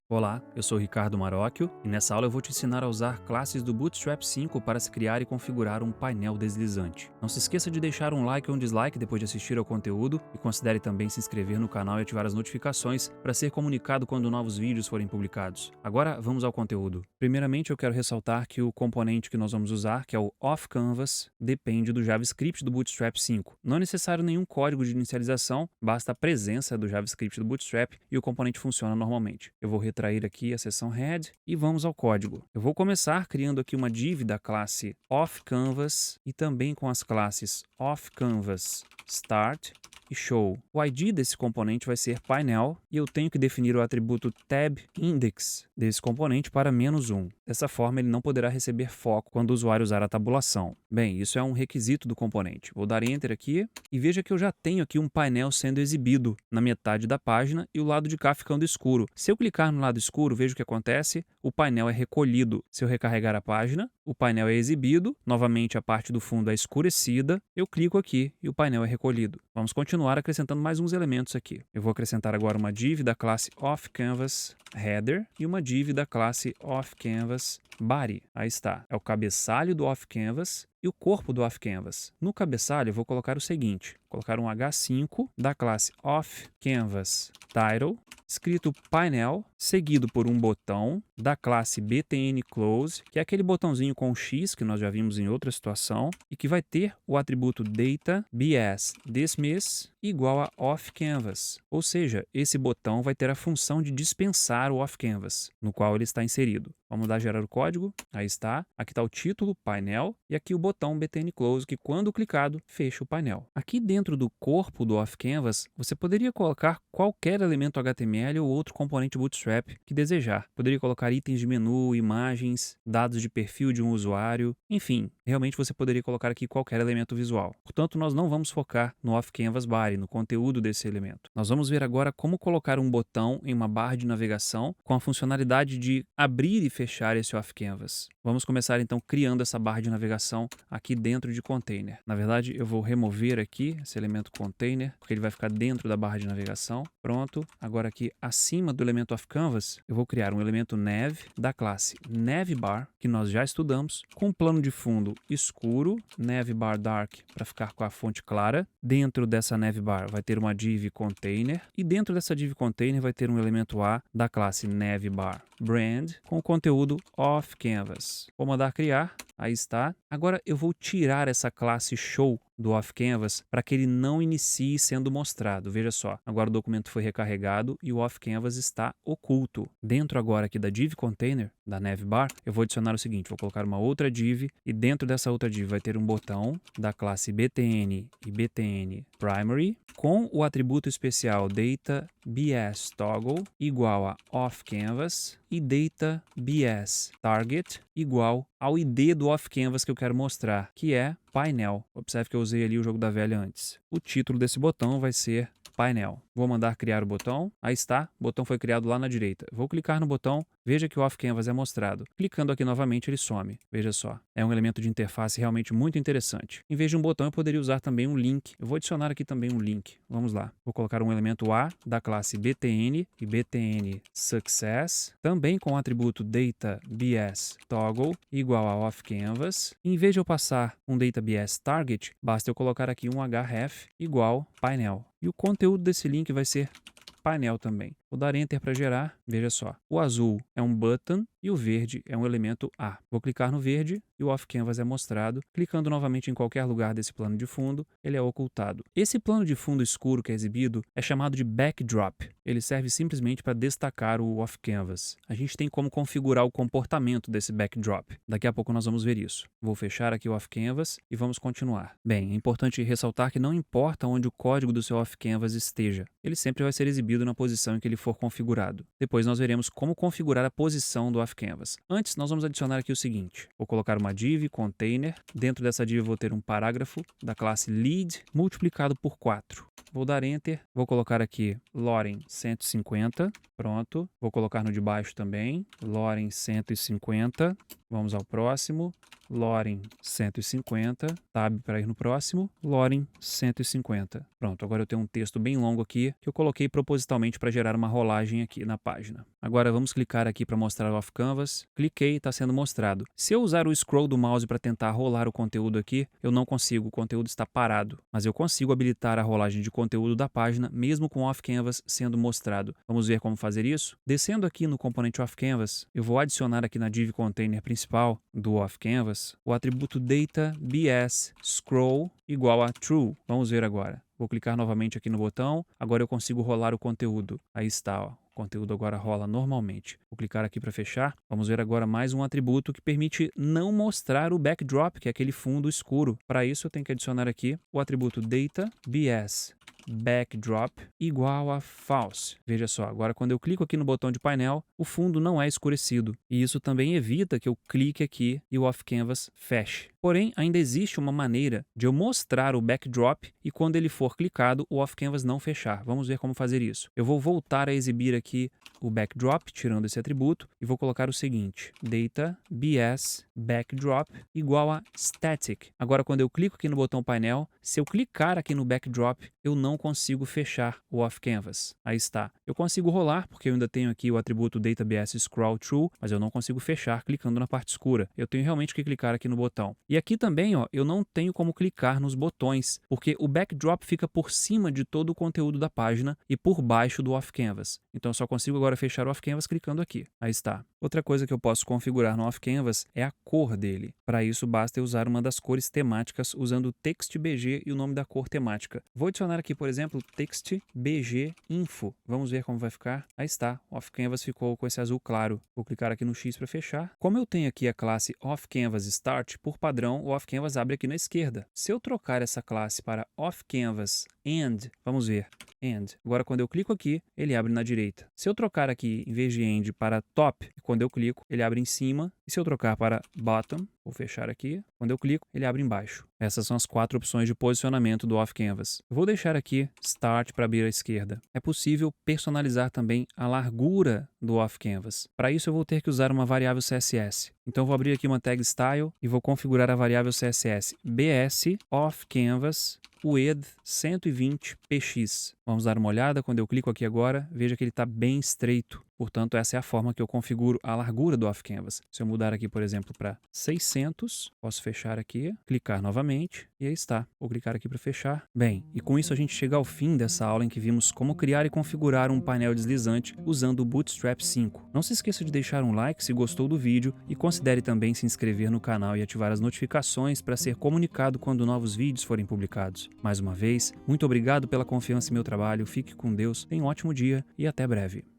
Olá, eu sou Ricardo Marocchio e nessa aula eu vou te ensinar a usar classes do Bootstrap 5 para se criar e configurar um painel deslizante. Não se esqueça de deixar um like ou um dislike depois de assistir ao conteúdo e considere também se inscrever no canal e ativar as notificações para ser comunicado quando novos vídeos forem publicados. Agora vamos ao conteúdo. Primeiramente eu quero ressaltar que o componente que nós vamos usar, que é o off-canvas, depende do JavaScript do Bootstrap 5. Não é necessário nenhum código de inicialização, basta a presença do JavaScript do Bootstrap e o componente funciona normalmente. Eu vou retrair aqui a seção head e vamos ao código. Eu vou começar criando aqui uma div da classe off-canvas e também com as classes off-canvas start e show. O ID desse componente vai ser painel e eu tenho que definir o atributo tab_index desse componente para -1. Dessa forma, ele não poderá receber foco quando o usuário usar a tabulação. Bem, isso é um requisito do componente. Vou dar Enter aqui e veja que eu já tenho aqui um painel sendo exibido na metade da página e o lado de cá ficando escuro. Se eu clicar no lado escuro, veja o que acontece, o painel é recolhido. Se eu recarregar a página, o painel é exibido, novamente a parte do fundo é escurecida, eu clico aqui e o painel é recolhido. Vamos continuar acrescentando mais uns elementos aqui. Eu vou acrescentar agora uma div da classe off-canvas header e uma div da classe off-canvas body. Aí está, é o cabeçalho do off-canvas e o corpo do off-canvas. No cabeçalho eu vou colocar o seguinte, vou colocar um H5 da classe off-canvas title, escrito painel, seguido por um botão da classe btn close, que é aquele botãozinho com X que nós já vimos em outra situação, e que vai ter o atributo data bs dismiss igual a off-canvas. Ou seja, esse botão vai ter a função de dispensar o off-canvas, no qual ele está inserido. Vamos dar gerar o código, aí está, aqui está o título, painel, e aqui o botão btn close, que quando clicado, fecha o painel. Aqui dentro do corpo do off-canvas, você poderia colocar qualquer elemento HTML ou outro componente Bootstrap que desejar. Poderia colocar itens de menu, imagens, dados de perfil de um usuário, enfim, realmente você poderia colocar aqui qualquer elemento visual. Portanto, nós não vamos focar no off-canvas body, no conteúdo desse elemento. Nós vamos ver agora como colocar um botão em uma barra de navegação com a funcionalidade de abrir e fechar esse off-canvas. Vamos começar então criando essa barra de navegação aqui dentro de container. Na verdade, eu vou remover aqui esse elemento container, porque ele vai ficar dentro da barra de navegação. Pronto. Agora aqui acima do elemento off-canvas, eu vou criar um elemento nav da classe navbar, que nós já estudamos, com um plano de fundo escuro, navbar dark para ficar com a fonte clara. Dentro dessa navbar vai ter uma div container e dentro dessa div container vai ter um elemento A da classe navbar brand com o conteúdo off-canvas. Vou mandar criar, aí está. Agora eu vou tirar essa classe show do off-canvas para que ele não inicie sendo mostrado. Veja só, agora o documento foi recarregado e o off-canvas está oculto. Dentro agora aqui da div container, da navbar, eu vou adicionar o seguinte, vou colocar uma outra div e dentro dessa outra div vai ter um botão da classe btn e btn primary com o atributo especial data bs toggle igual a off-canvas e data bs target igual ao ID do off-canvas que eu quero mostrar, que é painel. Observe que eu usei ali o jogo da velha antes. O título desse botão vai ser painel. Vou mandar criar o botão. Aí está, o botão foi criado lá na direita. Vou clicar no botão, veja que o off-canvas é mostrado. Clicando aqui novamente, ele some. Veja só, é um elemento de interface realmente muito interessante. Em vez de um botão, eu poderia usar também um link. Eu vou adicionar aqui também um link. Vamos lá. Vou colocar um elemento A da classe btn e btn success, também com o atributo data bs toggle igual a off-canvas. Em vez de eu passar um data bs target, basta eu colocar aqui um href igual painel. E o conteúdo desse link vai ser painel também. Vou dar Enter para gerar. Veja só, o azul é um button e o verde é um elemento A. Vou clicar no verde e o off-canvas é mostrado. Clicando novamente em qualquer lugar desse plano de fundo, ele é ocultado. Esse plano de fundo escuro que é exibido é chamado de backdrop. Ele serve simplesmente para destacar o off-canvas. A gente tem como configurar o comportamento desse backdrop. Daqui a pouco nós vamos ver isso. Vou fechar aqui o off-canvas e vamos continuar. Bem, é importante ressaltar que não importa onde o código do seu off-canvas esteja, ele sempre vai ser exibido na posição em que ele for configurado. Depois nós veremos como configurar a posição do off-canvas. Antes, nós vamos adicionar aqui o seguinte. Vou colocar uma div container. Dentro dessa div eu vou ter um parágrafo da classe lead multiplicado por 4. Vou dar Enter. Vou colocar aqui Loren 150. Pronto. Vou colocar no de baixo também. Loren 150. Vamos ao próximo. Loren 150, tab para ir no próximo, Loren 150. Pronto, agora eu tenho um texto bem longo aqui que eu coloquei propositalmente para gerar uma rolagem aqui na página. Agora vamos clicar aqui para mostrar o off canvas. Cliquei, está sendo mostrado. Se eu usar o scroll do mouse para tentar rolar o conteúdo aqui, eu não consigo, o conteúdo está parado. Mas eu consigo habilitar a rolagem de conteúdo da página, mesmo com o off canvas sendo mostrado. Vamos ver como fazer isso? Descendo aqui no componente off canvas, eu vou adicionar aqui na div container principal do off canvas o atributo data bs scroll igual a true. Vamos ver agora. Vou clicar novamente aqui no botão, agora eu consigo rolar o conteúdo. Aí está, ó. O conteúdo agora rola normalmente. Vou clicar aqui para fechar. Vamos ver agora mais um atributo que permite não mostrar o backdrop, que é aquele fundo escuro. Para isso eu tenho que adicionar aqui o atributo data bs backdrop igual a false. Veja só, agora quando eu clico aqui no botão de painel, o fundo não é escurecido. E isso também evita que eu clique aqui e o off canvas feche. Porém, ainda existe uma maneira de eu mostrar o backdrop e quando ele for clicado, o off canvas não fechar. Vamos ver como fazer isso. Eu vou voltar a exibir aqui o backdrop, tirando esse atributo, e vou colocar o seguinte, data bs backdrop igual a static. Agora, quando eu clico aqui no botão painel, se eu clicar aqui no backdrop, eu não consigo fechar o off canvas. Aí está. Eu consigo rolar, porque eu ainda tenho aqui o atributo data bs scroll true, mas eu não consigo fechar clicando na parte escura. Eu tenho realmente que clicar aqui no botão. E aqui também, ó, eu não tenho como clicar nos botões, porque o backdrop fica por cima de todo o conteúdo da página e por baixo do off canvas. Então eu só consigo agora fechar o off canvas clicando aqui. Aí está. Outra coisa que eu posso configurar no off canvas é a cor dele. Para isso basta eu usar uma das cores temáticas usando o textbg e o nome da cor temática. Vou adicionar aqui, por exemplo, textbg info. Vamos ver como vai ficar. Aí está. O off canvas ficou com esse azul claro. Vou clicar aqui no X para fechar. Como eu tenho aqui a classe off canvas start, por padrão o off canvas abre aqui na esquerda. Se eu trocar essa classe para off canvas end, vamos ver, end. Agora quando eu clico aqui, ele abre na direita. Se eu trocar aqui, em vez de end, para top, quando eu clico, ele abre em cima. E se eu trocar para bottom, vou fechar aqui, quando eu clico, ele abre embaixo. Essas são as 4 opções de posicionamento do off canvas. Eu vou deixar aqui start para abrir à esquerda. É possível personalizar também a largura do off canvas. Para isso eu vou ter que usar uma variável CSS. Então eu vou abrir aqui uma tag style e vou configurar a variável CSS bs off canvas width 120 px. Vamos dar uma olhada. Quando eu clico aqui agora, veja que ele está bem estreito. Portanto, essa é a forma que eu configuro a largura do off canvas. Se eu mudar aqui, por exemplo, para 600, posso fechar aqui, clicar novamente e aí está. Vou clicar aqui para fechar. Bem, e com isso a gente chega ao fim dessa aula em que vimos como criar e configurar um painel deslizante usando o Bootstrap 5. Não se esqueça de deixar um like se gostou do vídeo e considere também se inscrever no canal e ativar as notificações para ser comunicado quando novos vídeos forem publicados. Mais uma vez, muito obrigado pela confiança em meu trabalho, fique com Deus, tenha um ótimo dia e até breve.